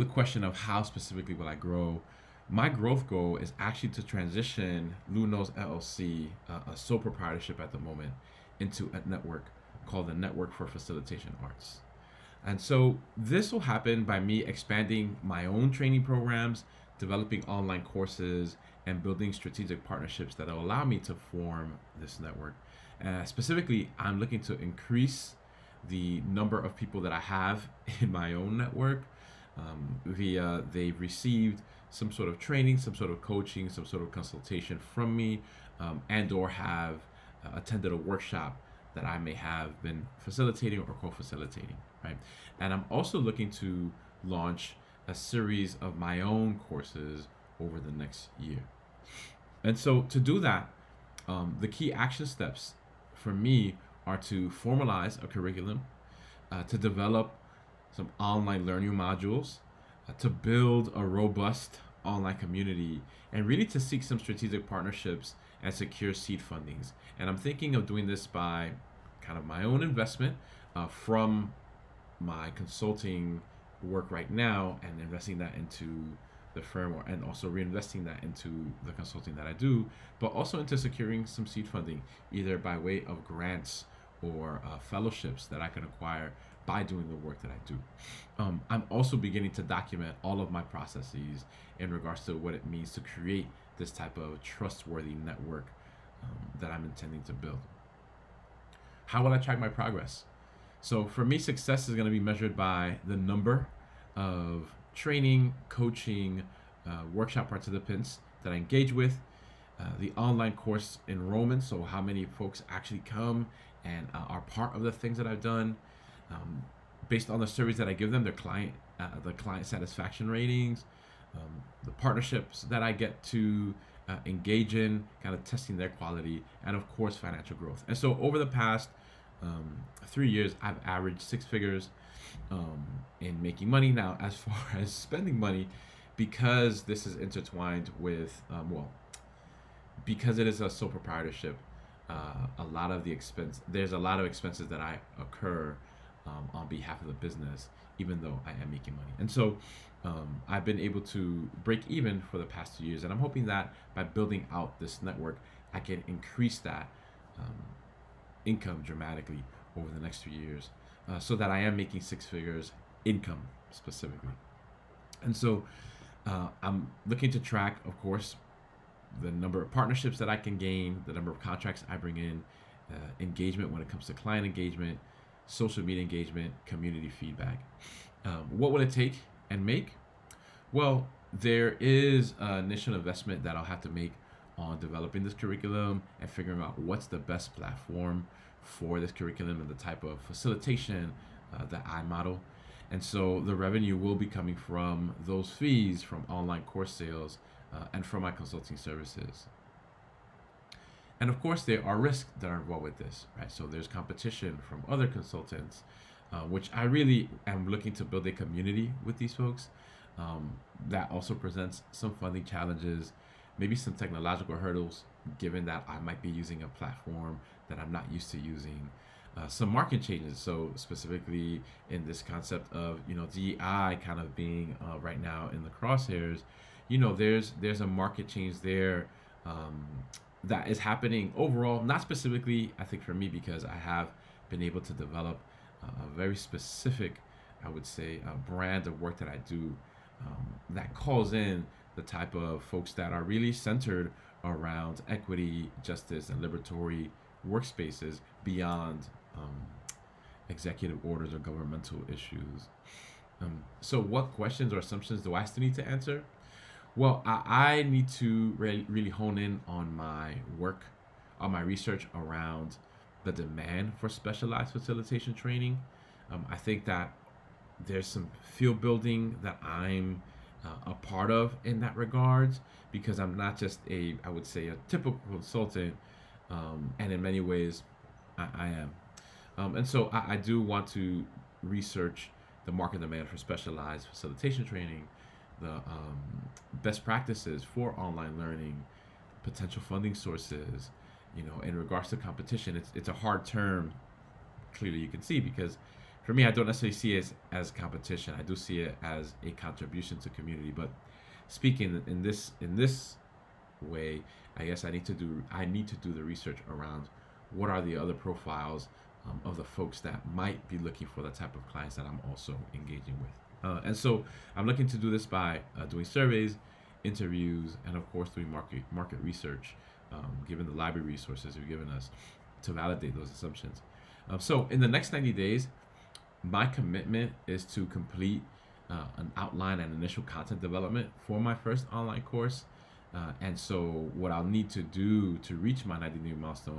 the question of how specifically will I grow, my growth goal is actually to transition Knows LLC, a sole proprietorship at the moment, into a network called the Network for Facilitation Arts. And so this will happen by me expanding my own training programs, developing online courses, and building strategic partnerships that will allow me to form this network. Specifically, I'm looking to increase the number of people that I have in my own network via they've received some sort of training, some sort of coaching, some sort of consultation from me, and/or have attended a workshop that I may have been facilitating or co-facilitating, right? And I'm also looking to launch a series of my own courses over the next year. And so to do that, the key action steps for me are to formalize a curriculum, to develop some online learning modules, to build a robust online community, and really to seek some strategic partnerships and secure seed fundings. And I'm thinking of doing this by kind of my own investment from my consulting work right now and investing that into the firm, and also reinvesting that into the consulting that I do, but also into securing some seed funding, either by way of grants or fellowships that I can acquire by doing the work that I do. I'm also beginning to document all of my processes in regards to what it means to create this type of trustworthy network that I'm intending to build. How will I track my progress? So for me, success is going to be measured by the number of training, coaching, workshop participants that I engage with, the online course enrollment, so how many folks actually come and are part of the things that I've done, based on the surveys that I give them, the client satisfaction ratings, the partnerships that I get to engage in, kind of testing their quality, and of course financial growth. And so over the past 3 years, I've averaged six figures in making money. Now, as far as spending money, because this is intertwined with, because it is a sole proprietorship, a lot of the expense, there's a lot of expenses that I occur on behalf of the business, even though I am making money. And so I've been able to break even for the past 2 years. And I'm hoping that by building out this network, I can increase that income dramatically over the next 3 years, so that I am making six figures income specifically. And so I'm looking to track, of course, the number of partnerships that I can gain, the number of contracts I bring in, engagement when it comes to client engagement, social media engagement, community feedback. What will it take and make? Well, there is an initial investment that I'll have to make on developing this curriculum and figuring out what's the best platform for this curriculum and the type of facilitation that I model. And so the revenue will be coming from those fees from online course sales and from my consulting services. And of course, there are risks that are involved with this, right? So there's competition from other consultants, which I really am looking to build a community with these folks. That also presents some funding challenges, maybe some technological hurdles, given that I might be using a platform that I'm not used to using. Some market changes, so specifically in this concept of DEI kind of being right now in the crosshairs. There's a market change there that is happening overall, not specifically I think for me, because I have been able to develop a very specific, I would say, brand of work that I do that calls in the type of folks that are really centered around equity, justice, and liberatory workspaces beyond executive orders or governmental issues. So what questions or assumptions do I still need to answer? Well, I need to really hone in on my work, on my research around the demand for specialized facilitation training. I think that there's some field building that I'm a part of in that regards, because I'm not just I would say, a typical consultant, and in many ways, I am. And so I do want to research the market demand for specialized facilitation training, the best practices for online learning, potential funding sources. In regards to competition, it's a hard term. Clearly, you can see, because for me, I don't necessarily see it as competition. I do see it as a contribution to community. But speaking in this way, I guess I need to do the research around what are the other profiles of the folks that might be looking for the type of clients that I'm also engaging with. And so I'm looking to do this by doing surveys, interviews, and of course doing market research, given the library resources you've given us to validate those assumptions. So in the next 90 days, my commitment is to complete an outline and initial content development for my first online course. And so what I'll need to do to reach my 90-day milestone